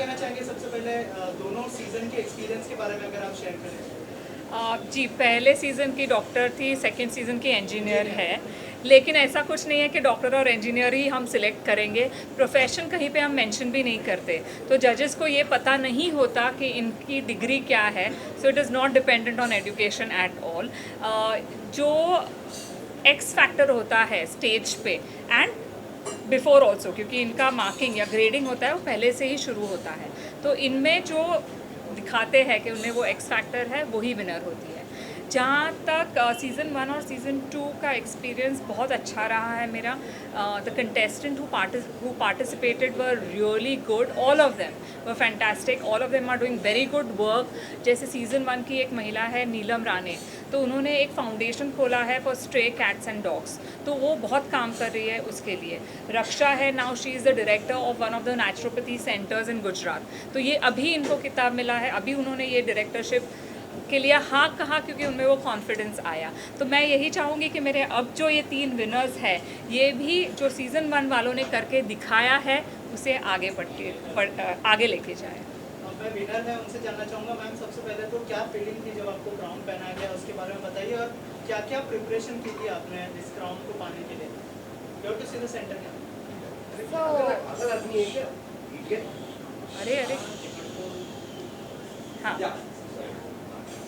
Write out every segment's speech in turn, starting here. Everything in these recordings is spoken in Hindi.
कहना चाहेंगे सबसे पहले दोनों सीजन के एक्सपीरियंस के बारे में अगर आप शेयर करें? जी, पहले सीज़न की डॉक्टर थी, सेकंड सीज़न की इंजीनियर है। लेकिन ऐसा कुछ नहीं है कि डॉक्टर और इंजीनियर ही हम सिलेक्ट करेंगे, प्रोफ़ेशन कहीं पे हम मेंशन भी नहीं करते। तो जजेस को ये पता नहीं होता कि इनकी डिग्री क्या है, so it is not dependent on education at all. जो एक्स फैक्टर होता है स्टेज पे एंड बिफोर ऑल्सो, क्योंकि इनका मार्किंग या ग्रेडिंग होता है वो पहले से ही शुरू होता है, तो इनमें जो दिखाते हैं कि उनमें वो एक्स फैक्टर है वही विनर होती है। जहाँ तक सीज़न 1 और सीज़न 2 का एक्सपीरियंस बहुत अच्छा रहा है मेरा। The contestant who participated were really good, all of them were fantastic, all of them are doing very good work. जैसे सीज़न 1 की एक महिला है नीलम राणे, तो उन्होंने एक फाउंडेशन खोला है for stray cats and dogs, तो वो बहुत काम कर रही है उसके लिए। रक्षा है, now she is the director of one of the naturopathy centres इन गुजरात, तो ये अभी इनको किताब मिला है, अभी उन्होंने ये डायरेक्टरशिप के लिए हाँ कहा क्योंकि उनमें वो कॉन्फिडेंस आया। तो मैं यही चाहूँगी कि मेरे अब जो ये 3 विनर्स हैं, ये भी जो सीज़न 1 वालों ने करके दिखाया है उसे आगे आगे लेके जाए। मैं विनर है उनसे जानना चाहूँगा मैम, सबसे पहले तो क्या फीलिंग थी जब आपको क्राउन पहनाया गया, उसके बारे में बताइए, और क्या क्या प्रिपरेशन की थी आपने इस क्राउन को पाने के लिए? You have to see the centre क्या? अरे अरे हाँ,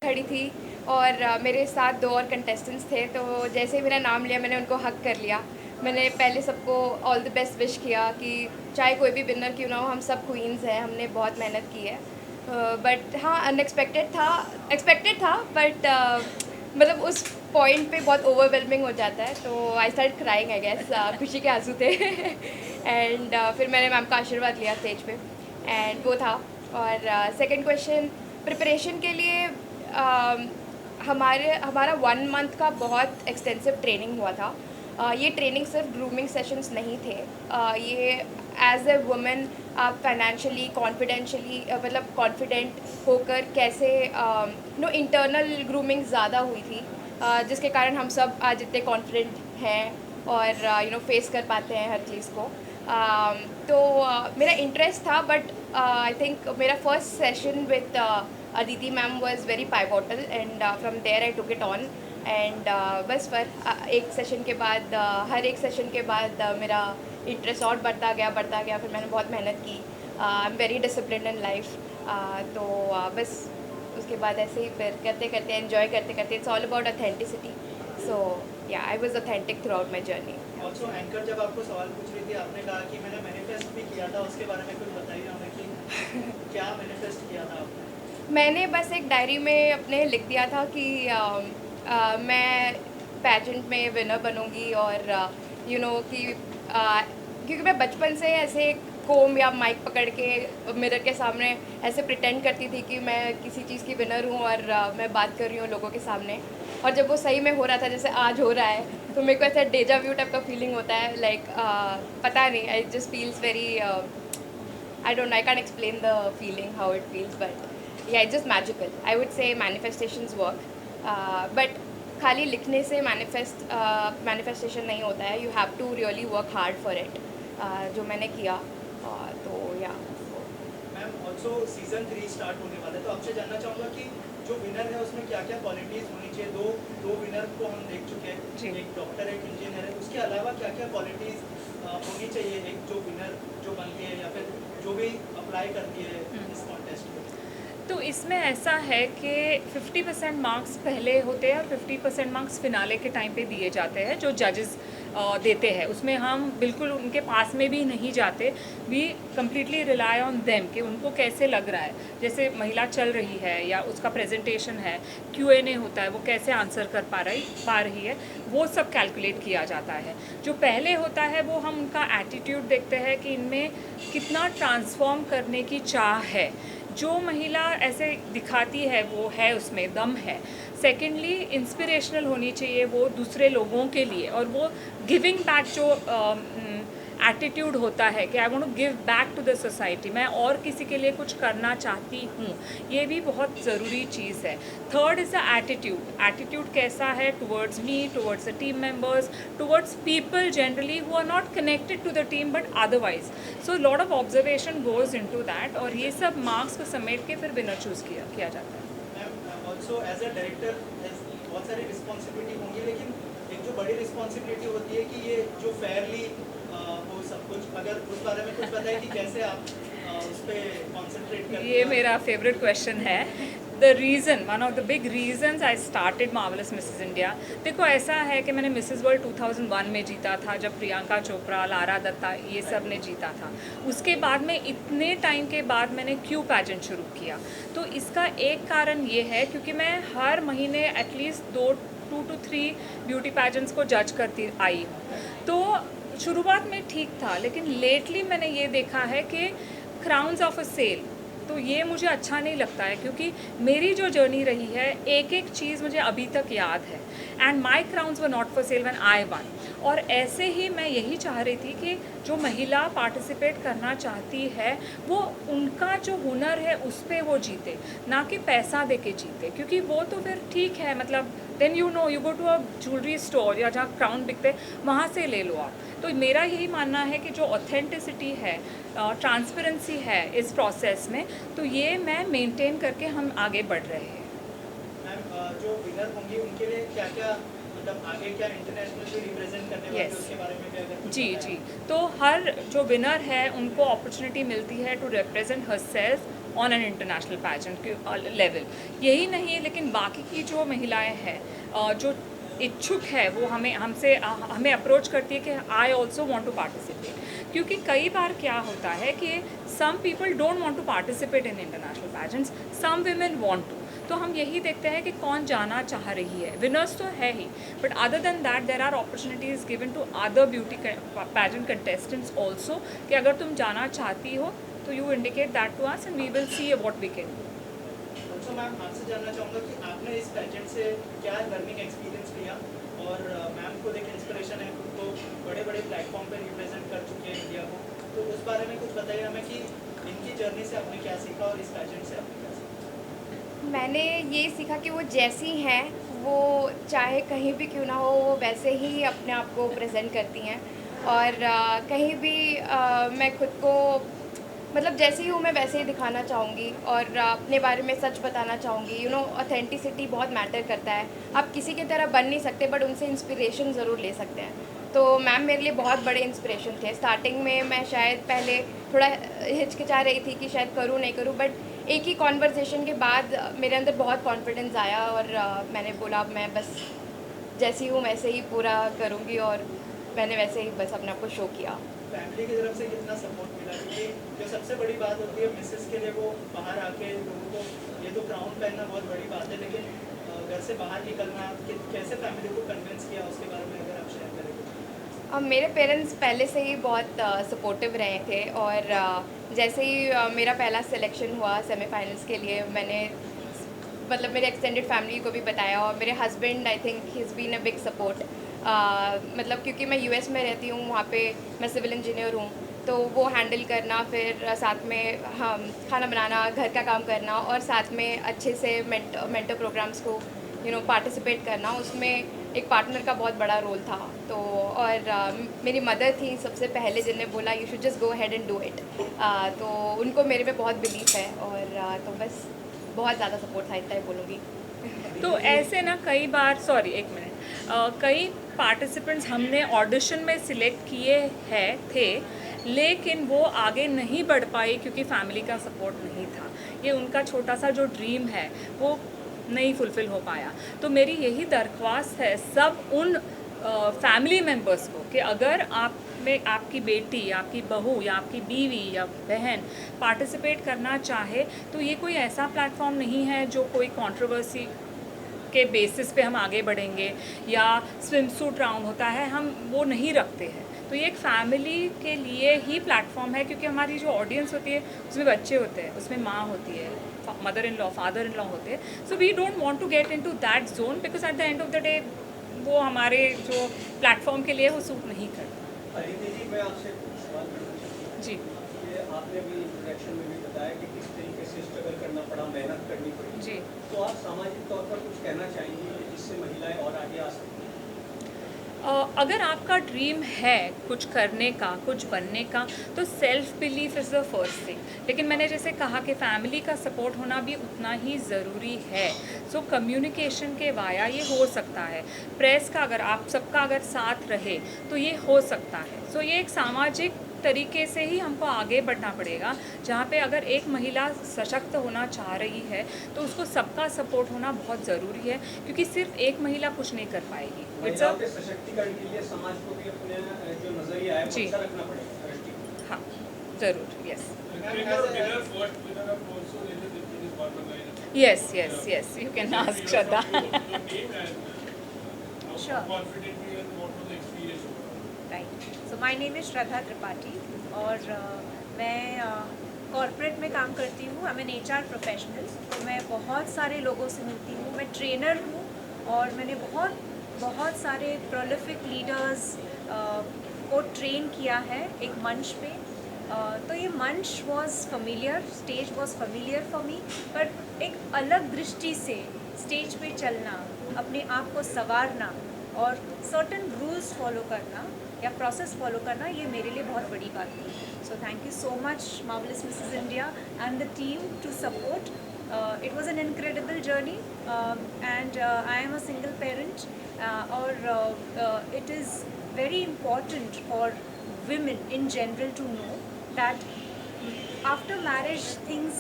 खड़ी थी और मेरे साथ 2 और कंटेस्टेंट्स थे, तो जैसे ही मेरा नाम लिया मैंने उनको हग कर लिया। मैंने पहले सबको ऑल द बेस्ट विश किया कि चाहे कोई भी विनर क्यों ना हो, हम सब क्वींस हैं, हमने बहुत मेहनत की है। बट हाँ, एक्सपेक्टेड था, बट मतलब उस पॉइंट पे बहुत ओवरवेलमिंग हो जाता है, तो I start crying I guess, खुशी के आंसू थे। एंड फिर मैंने मैम का आशीर्वाद लिया स्टेज पे, एंड वो था। और सेकंड क्वेश्चन, प्रिपरेशन के लिए हमारा 1 मंथ का बहुत एक्सटेंसिव ट्रेनिंग हुआ था। ये ट्रेनिंग सिर्फ ग्रूमिंग सेशंस नहीं थे, ये एज ए वुमेन आप फाइनेंशियली कॉन्फिडेंशियली मतलब कॉन्फिडेंट होकर कैसे नो इंटरनल ग्रूमिंग ज़्यादा हुई थी, जिसके कारण हम सब आज इतने कॉन्फिडेंट हैं और फेस कर पाते हैं हर चीज़ को। तो मेरा इंटरेस्ट था, बट आई थिंक मेरा first session with Aditi ma'am was very pivotal, and from there I took it on, and बस पर एक सेशन के बाद हर एक सेशन के बाद मेरा इंटरेस्ट और बढ़ता गया, फिर मैंने बहुत मेहनत की। I am very discipline in life, तो बस उसके बाद ऐसे ही फिर करते करते एंजॉय करते करते, इट्स ऑल अबाउट ऑथेंटिसिटी। सो या I was authentic through out my journey. Also anchor जब आपको सवाल पूछ रही थी, आपने कहा कि मैंने मैनिफेस्ट भी किया था, उसके बारे में कुछ बताइए हमें कि क्या मैनिफेस्ट किया था आपने? मैंने बस एक डायरी में अपने लिख दिया था कि मैं पैजेंट में विनर बनूंगी, और कि क्योंकि मैं बचपन से ऐसे कोम या माइक पकड़ के मिरर के सामने ऐसे प्रिटेंड करती थी कि मैं किसी चीज़ की विनर हूँ, और मैं बात कर रही हूँ लोगों के सामने। और जब वो सही में हो रहा था, जैसे आज हो रहा है, तो मेरे को ऐसा डेजा व्यू टाइप का फीलिंग होता है, लाइक पता नहीं, I just feels very I can't explain the feeling, how it feels, but yeah, it's just magical. I would say manifestations work, but खाली लिखने से manifestation नहीं होता है, you have to really work hard for it, जो मैंने किया। तो या मैम ऑल्सो सीजन 3 स्टार्ट होने वाला है, तो आपसे जानना चाहूँगा कि जो विनर है उसमें क्या क्या क्वालिटीज़ होनी चाहिए? दो विनर को हम देख चुके हैं, एक डॉक्टर है, एक इंजीनियर है, उसके अलावा क्या क्या क्वालिटीज़ होनी चाहिए एक जो विनर जो बनती है या फिर जो भी अप्लाई करती है इस कॉन्टेस्ट में? तो इसमें ऐसा है कि 50% मार्क्स पहले होते हैं और 50% मार्क्स फिनाले के टाइम पे दिए जाते हैं, जो जजेस देते हैं। उसमें हम बिल्कुल उनके पास में भी नहीं जाते, we completely rely on them कि उनको कैसे लग रहा है। जैसे महिला चल रही है या उसका प्रेजेंटेशन है, Q&A होता है, वो कैसे आंसर कर पा रही है, वो सब कैलकुलेट किया जाता है। जो पहले होता है वो हम उनका एटीट्यूड देखते हैं कि इनमें कितना ट्रांसफॉर्म करने की चाह है। जो महिला ऐसे दिखाती है वो है, उसमें दम है। सेकेंडली इंस्पिरेशनल होनी चाहिए वो दूसरे लोगों के लिए, और वो गिविंग बैक जो एटीट्यूड होता है कि I want to give back to the society, मैं और किसी के लिए कुछ करना चाहती हूँ, ये भी बहुत ज़रूरी चीज़ है। Third is the attitude. Attitude कैसा है towards me, towards the team members, towards people generally who are not connected to the team but otherwise. So lot of observation goes into that, और ये सब मार्क्स को समेट के फिर विनर चूज़ किया जाता है। ऑल्सो एज अ डायरेक्टर बहुत सारी रिस्पॉन्सिबिलिटी होंगी, लेकिन एक जो बड़ी रिस्पॉन्सिबिलिटी होती है कि ये जो फेयरली हो सब कुछ, अगर उस बारे में कुछ बताएं कि कैसे आप उस पर कॉन्सेंट्रेट करते हैं। ये मेरा फेवरेट क्वेश्चन है। The reason, one of the big reasons I started marvellous Mrs India, देखो ऐसा है कि मैंने मिसेस वर्ल्ड 2001 में जीता था, जब प्रियंका चोपड़ा, लारा दत्ता ये सब ने जीता था। उसके बाद में इतने टाइम के बाद मैंने क्यू पैजेंट शुरू किया। तो इसका एक कारण ये है क्योंकि मैं हर महीने एटलीस्ट 2 to 3 ब्यूटी पैजेंट्स को जज करती आई हूँ। तो शुरुआत में ठीक था, लेकिन लेटली मैंने ये देखा है कि क्राउन्स ऑफ अ सेल, तो ये मुझे अच्छा नहीं लगता है, क्योंकि मेरी जो जर्नी रही है एक एक चीज़ मुझे अभी तक याद है, and my crowns were not for sale when I one. और ऐसे ही मैं यही चाह रही थी कि जो महिला पार्टिसिपेट करना चाहती है वो उनका जो हुनर है उस पर वो जीते, ना कि पैसा दे के जीते, क्योंकि वो तो फिर ठीक है, मतलब then you go to a jewellery store या जहाँ क्राउन बिकते वहाँ से ले लो आप। तो मेरा यही मानना है कि जो ऑथेंटिसिटी है, ट्रांसपेरेंसी है इस प्रोसेस में, तो ये मैं मेंटेन करके हम आगे बढ़ रहे हैं। मैम जो विनर होंगी उनके लिए क्या क्या, मतलब आगे क्या इंटरनेशनल जो रिप्रेजेंट करने वाले Yes. उसके बारे में भी अगर कुछ जी बताएं। जी, तो हर जो विनर है उनको अपॉर्चुनिटी मिलती है to represent herself on an international pageant के लेवल। यही नहीं, लेकिन बाकी की जो महिलाएं हैं जो इच्छुक है वो हमें अप्रोच करती है कि I also want to participate, क्योंकि कई बार क्या होता है कि some people don't want to participate in international pageants, some women want to. तो हम यही देखते हैं कि कौन जाना चाह रही है। विनर्स तो है ही, but other than that there are opportunities given to other beauty pageant contestants also, कि अगर तुम जाना चाहती हो तो you indicate that to us and we will see what we can do. तो मैम आपसे जानना चाहूँगा कि आपने इस पैजेंट से क्या लर्निंग एक्सपीरियंस लिया, और मैम खुद एक इंस्पिरेशन है, खुद तो बड़े बड़े प्लेटफॉर्म पे रिप्रेजेंट कर चुके हैं इंडिया को, तो उस बारे में कुछ बताइए हमें कि इनकी जर्नी से आपने क्या सीखा और इस पैजेंट से आपने क्या सीखा। मैंने ये सीखा कि वो जैसी हैं वो चाहे कहीं भी क्यों ना हो वो वैसे ही अपने आप को प्रेजेंट करती हैं, और कहीं भी मैं खुद को मतलब जैसे ही हूँ मैं वैसे ही दिखाना चाहूँगी, और अपने बारे में सच बताना चाहूँगी। ऑथेंटिसिटी बहुत मैटर करता है। आप किसी की तरह बन नहीं सकते, बट उनसे इंस्पिरेशन ज़रूर ले सकते हैं। तो मैम मेरे लिए बहुत बड़े इंस्पिरेशन थे। स्टार्टिंग में मैं शायद पहले थोड़ा हिचकिचा रही थी कि शायद करूँ नहीं करूँ, बट एक ही कॉन्वर्सेशन के बाद मेरे अंदर बहुत कॉन्फिडेंस आया, और मैंने बोला मैं बस जैसी हूँ वैसे ही पूरा करूँगी, और मैंने वैसे ही बस अपने आप को शो किया। फैमिली की तरफ से कितना सपोर्ट मिला, क्योंकि जो सबसे बड़ी बात होती है मिसेस के लिए, वो बाहर आके लोगों को, ये तो क्राउन पहनना बहुत बड़ी बात है, लेकिन घर से बाहर निकलना, कैसे फैमिली को कन्विंस किया उसके बारे में अगर आप शेयर करें। मेरे पेरेंट्स पहले से ही बहुत सपोर्टिव रहे थे, और जैसे ही मेरा पहला सिलेक्शन हुआ सेमीफाइनल्स के लिए, मैंने मतलब मेरे एक्सटेंडेड फैमिली को भी बताया, और मेरे husband I think he is been a big support. मतलब क्योंकि मैं यूएस में रहती हूँ, वहाँ पे मैं सिविल इंजीनियर हूँ, तो वो हैंडल करना, फिर साथ में हम खाना बनाना, घर का काम करना, और साथ में अच्छे से मेंटर प्रोग्राम्स को पार्टिसिपेट करना, उसमें एक पार्टनर का बहुत बड़ा रोल था। तो और मेरी मदर थी सबसे पहले जिनने बोला you should just go ahead and do it. तो उनको मेरे में बहुत बिलीफ है, और तो बस बहुत ज़्यादा सपोर्ट था, इतना ही बोलूँगी। तो ऐसे ना कई बार, सॉरी एक मिनट, कई पार्टिसिपेंट्स हमने ऑडिशन में सिलेक्ट किए थे, लेकिन वो आगे नहीं बढ़ पाए क्योंकि फैमिली का सपोर्ट नहीं था। ये उनका छोटा सा जो ड्रीम है वो नहीं फुलफ़िल हो पाया। तो मेरी यही दरख्वास्त है सब उन फैमिली मेम्बर्स को कि अगर आप में आपकी बेटी, आपकी बहू या आपकी बीवी या बहन पार्टिसिपेट करना चाहे, तो ये कोई ऐसा प्लेटफॉर्म नहीं है जो कोई कंट्रोवर्सी के बेसिस पे हम आगे बढ़ेंगे, या स्विम सूट राउंड होता है, हम वो नहीं रखते हैं। तो ये एक फैमिली के लिए ही प्लेटफॉर्म है, क्योंकि हमारी जो ऑडियंस होती है उसमें बच्चे होते हैं, उसमें माँ होती है, mother in law, father in law होते हैं। So we don't want to get into that zone, because at the end of the day वो हमारे जो प्लेटफॉर्म के लिए वो सूट नहीं करता। अदिति जी, मैं आपसे जी। ये आपने भी इंट्रोडक्शन में भी बताया कि किस तरीके से स्ट्रगल करना पड़ा, मेहनत करनी पड़ी। जी। तो आप सामाजिक तौर पर कुछ कहना चाहेंगे कि जिससे महिलाएं और आगे आ सकती हैं? अगर आपका ड्रीम है कुछ करने का, कुछ बनने का, तो self belief is the first thing. लेकिन मैंने जैसे कहा कि फैमिली का सपोर्ट होना भी उतना ही ज़रूरी है। सो कम्युनिकेशन के वाया ये हो सकता है। प्रेस का अगर आप सबका अगर साथ रहे तो ये हो सकता है। सो ये एक सामाजिक तरीके से ही हमको आगे बढ़ना पड़ेगा, जहाँ पे अगर एक महिला सशक्त होना चाह रही है तो उसको सबका सपोर्ट होना बहुत ज़रूरी है, क्योंकि सिर्फ एक महिला कुछ नहीं कर पाएगी। इट्स महिलाओं के सशक्तिकरण के लिए समाज को भी अपने जो नजरिया है वो जी। अच्छा रखना पड़ेगा, दृष्टिकोण। हाँ, ज़रूर। Yes yes yes yes, you can ask Shraddha. Sure. Right, so my name is Shraddha Tripathi और मैं कॉर्पोरेट में काम करती हूँ। I am an HR professional. तो मैं बहुत सारे लोगों से मिलती हूँ। मैं ट्रेनर हूँ और मैंने बहुत सारे प्रोलिफिक लीडर्स को ट्रेन किया है एक मंच पे। तो ये मंच was familiar, stage was familiar for me, पर एक अलग दृष्टि से स्टेज पे चलना, अपने आप को संवारना और सर्टन रूल्स फॉलो करना या प्रोसेस फॉलो करना, ये मेरे लिए बहुत बड़ी बात थी। So thank you so much marvellous Mrs India and the team to support. It was an incredible journey and I am a single parent और it is very important for women in general to know that after marriage things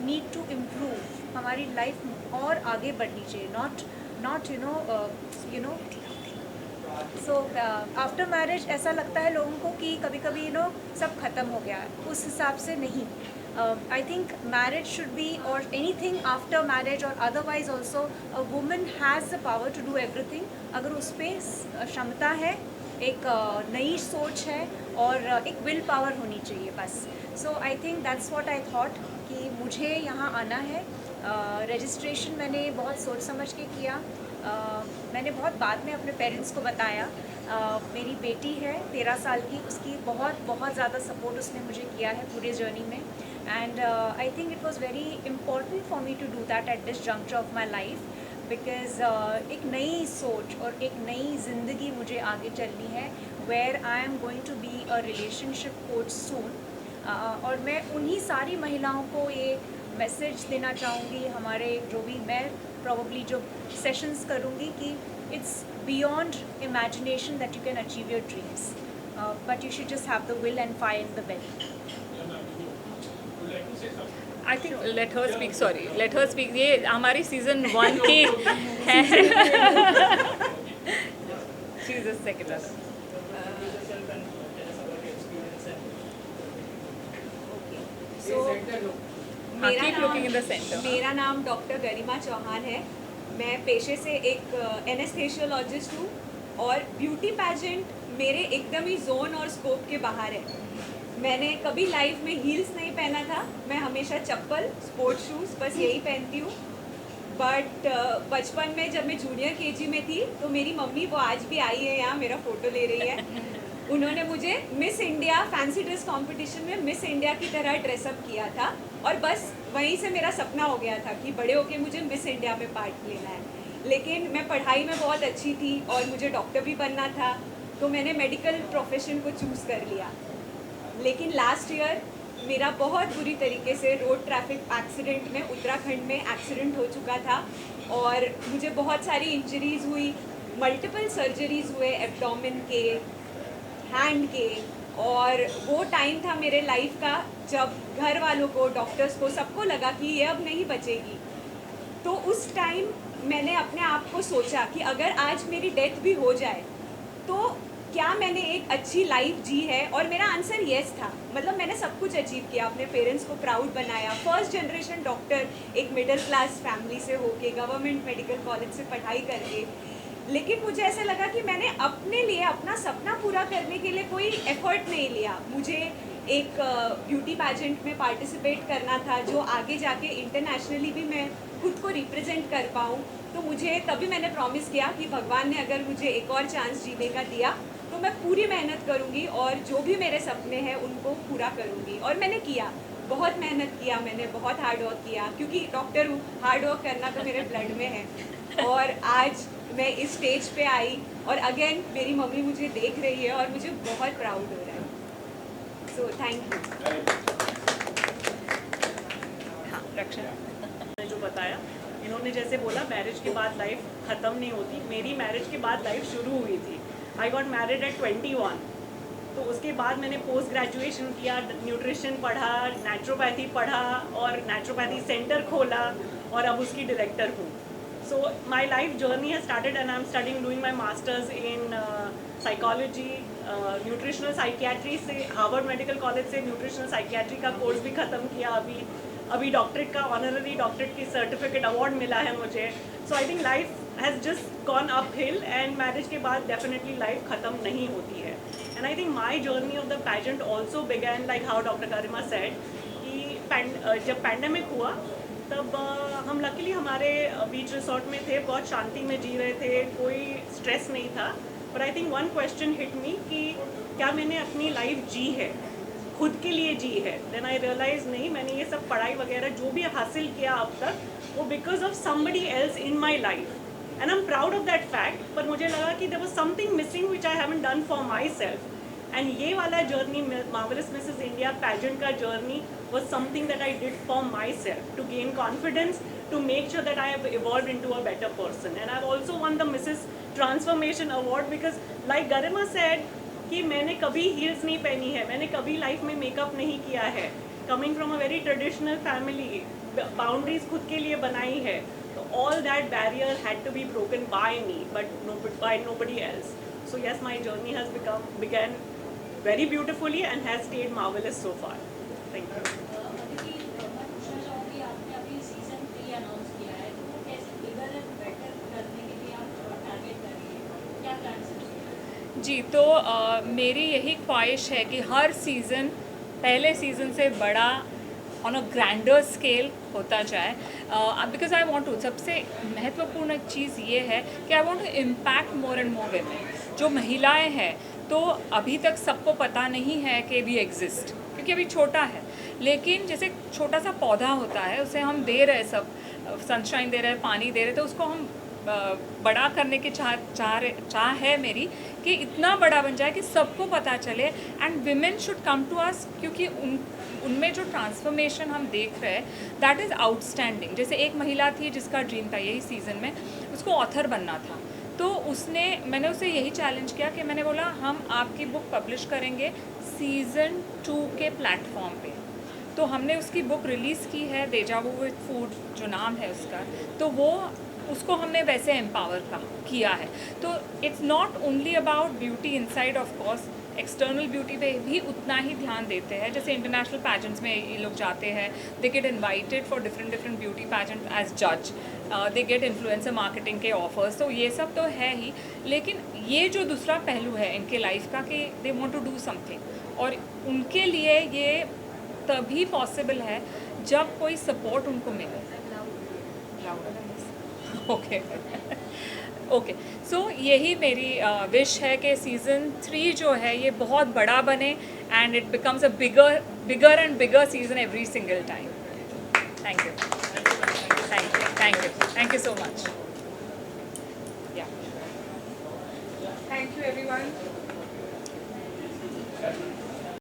need to improve. हमारी लाइफ और आगे बढ़नी चाहिए, not you know so after marriage ऐसा लगता है लोगों को कि कभी कभी सब ख़त्म हो गया है, उस हिसाब से नहीं। I think marriage should be और एनी थिंग आफ्टर मैरिज और otherwise also a woman has the power to do everything, अगर उस पर क्षमता है, एक नई सोच है और एक विल पावर होनी चाहिए बस। So I think that's what I thought कि मुझे यहाँ आना है। रजिस्ट्रेशन मैंने बहुत सोच समझ के किया। मैंने बहुत बाद में अपने पेरेंट्स को बताया। मेरी बेटी है 13 साल की, उसकी बहुत ज़्यादा सपोर्ट उसने मुझे किया है पूरे जर्नी में। And I think it was very important for me to do that at this juncture of my life, because एक नई सोच और एक नई ज़िंदगी मुझे आगे चलनी है, where I am going to be a relationship coach soon. और मैं उन्हीं सारी महिलाओं को ये मैसेज देना चाहूँगी, हमारे जो भी मैं प्रॉब्ली जो सेशंस करूँगी, कि it's beyond imagination that you can achieve your dreams, but you should just have the will and find the will. I think let her speak, sorry let her speak. ये हमारी सीजन 1 की है। She is the secretary. मेरा नाम डॉक्टर गरिमा चौहान है। मैं पेशे से एक एनेस्थेशियोलॉजिस्ट हूँ और ब्यूटी पैजेंट मेरे एकदम ही जोन और स्कोप के बाहर है। मैंने कभी लाइफ में हील्स नहीं पहना था, मैं हमेशा चप्पल, स्पोर्ट्स शूज़ बस यही पहनती हूँ। बट बचपन में जब मैं जूनियर KG में थी तो मेरी मम्मी, वो आज भी आई है यहाँ, मेरा फ़ोटो ले रही है, उन्होंने मुझे miss India fancy dress competition में मिस इंडिया की तरह ड्रेसअप किया था और बस वहीं से मेरा सपना हो गया था कि बड़े होके मुझे मिस इंडिया में पार्ट लेना है। लेकिन मैं पढ़ाई में बहुत अच्छी थी और मुझे डॉक्टर भी बनना था, तो मैंने मेडिकल प्रोफेशन को चूज़ कर लिया। लेकिन लास्ट ईयर मेरा बहुत बुरी तरीके से रोड ट्रैफिक एक्सीडेंट में उत्तराखंड में एक्सीडेंट हो चुका था और मुझे बहुत सारी इंजरीज़ हुई, मल्टीपल सर्जरीज़ हुए एब्डोमेन के, हैंड के, और वो टाइम था मेरे लाइफ का जब घर वालों को, डॉक्टर्स को, सबको लगा कि ये अब नहीं बचेगी। तो उस टाइम मैंने अपने आप को सोचा कि अगर आज मेरी डेथ भी हो जाए तो क्या मैंने एक अच्छी लाइफ जी है, और मेरा आंसर येस था। मतलब मैंने सब कुछ अचीव किया, अपने पेरेंट्स को प्राउड बनाया, फर्स्ट जनरेशन डॉक्टर एक मिडिल क्लास फैमिली से होके, गवर्नमेंट मेडिकल कॉलेज से पढ़ाई करके। लेकिन मुझे ऐसा लगा कि मैंने अपने लिए अपना सपना पूरा करने के लिए कोई एफर्ट नहीं लिया। मुझे एक ब्यूटी पैजेंट में पार्टिसिपेट करना था जो आगे जाके इंटरनेशनली भी मैं खुद को रिप्रेजेंट कर पाऊँ। तो मुझे तभी मैंने प्रॉमिस किया कि भगवान ने अगर मुझे एक और चांस जीने का दिया तो मैं पूरी मेहनत करूँगी और जो भी मेरे सपने हैं उनको पूरा करूँगी। और मैंने किया, बहुत मेहनत किया मैंने, बहुत हार्ड वर्क किया, क्योंकि डॉक्टर हूँ, हार्ड वर्क करना तो मेरे ब्लड में है। और आज मैं इस स्टेज पे आई और अगेन मेरी मम्मी मुझे देख रही है और मुझे बहुत प्राउड हो रहा है। सो थैंक यू। हाँ, रक्षा ने जो बताया, इन्होंने जैसे बोला मैरिज के बाद लाइफ ख़त्म नहीं होती, मेरी मैरिज के बाद लाइफ शुरू हुई थी। आई गॉट मैरिड एट 21, तो उसके बाद मैंने पोस्ट ग्रेजुएशन किया, न्यूट्रिशन पढ़ा, नेचुरोपैथी पढ़ा और नेचुरोपैथी सेंटर खोला और अब उसकी डायरेक्टर हूँ। So my life journey has started and I am studying doing my masters in psychology, nutritional psychiatry से हार्वर्ड मेडिकल कॉलेज से न्यूट्रिशनल साइकियाट्री का कोर्स भी ख़त्म किया। अभी डॉक्टरेट का ऑनररी डॉक्टरेट की सर्टिफिकेट अवार्ड मिला है मुझे। So I think life has just gone uphill and marriage के बाद डेफिनेटली लाइफ ख़त्म नहीं होती है। And I think my journey of the pageant also began like how doctor Garima said कि जब पैंडेमिक हुआ तब हम लकीली हमारे बीच रिसोर्ट में थे, बहुत शांति में जी रहे थे, कोई स्ट्रेस नहीं था। But I think one question hit me कि क्या मैंने अपनी लाइफ जी है, खुद के लिए जी है। देन आई रियलाइज नहीं, मैंने ये सब पढ़ाई वगैरह जो भी हासिल किया अब तक वो because of somebody else in my life and I am proud of that fact. पर मुझे लगा कि there was something missing which I haven't done for myself. एंड ये वाला journey, marvellous Mrs India pageant का journey was something that I did for myself to gain confidence, to make sure that I have evolved into a better person. And I've also won the Mrs. Transformation Award because like Garima said कि मैंने कभी heels नहीं पहनी है, मैंने कभी लाइफ में मेकअप नहीं किया है, coming from a very traditional family, boundaries खुद के लिए बनाई है, तो all that barrier had to be broken by me, but by nobody else. So yes, my journey has began very beautifully and has stayed marvelous so far. Thank you. जी, तो मेरी यही ख्वाहिश है कि हर सीज़न पहले सीज़न से बड़ा ऑन अ ग्रैंडर स्केल होता जाए, बिकॉज आई वांट टू, सबसे महत्वपूर्ण चीज़ ये है कि I want to impact more and more women. जो महिलाएं हैं तो अभी तक सबको पता नहीं है कि वी एग्जिस्ट, क्योंकि अभी छोटा है, लेकिन जैसे छोटा सा पौधा होता है उसे हम दे रहे, सब सनशाइन दे रहे, पानी दे रहे, तो उसको हम बड़ा करने की चाह है मेरी कि इतना बड़ा बन जाए कि सबको पता चले and women should come to us, क्योंकि उनमें जो ट्रांसफॉर्मेशन हम देख रहे हैं दैट इज़ आउटस्टैंडिंग। जैसे एक महिला थी जिसका ड्रीम था यही सीज़न में, उसको ऑथर बनना था, तो मैंने उसे यही चैलेंज किया कि मैंने बोला हम आपकी बुक पब्लिश करेंगे सीज़न 2 के प्लेटफॉर्म पे। तो हमने उसकी बुक रिलीज़ की है, डेजा वू विद फूड जो नाम है उसका, तो वो उसको हमने वैसे एम्पावर किया है। तो it's not only about beauty inside, of course external beauty पे भी उतना ही ध्यान देते हैं। जैसे इंटरनेशनल पैजेंट्स में ये लोग जाते हैं, they get invited for different beauty pageant as जज, दे गेट इन्फ्लुएंसर मार्केटिंग के ऑफर्स, तो ये सब तो है ही, लेकिन ये जो दूसरा पहलू है इनके लाइफ का कि they want to do something, और उनके लिए ये तभी पॉसिबल है जब कोई सपोर्ट उनको मिले। ओके ओके, सो यही मेरी विश है कि सीज़न 3 जो है ये बहुत बड़ा बने and it becomes a bigger and bigger season every single time. Thank you so much. Thank you everyone.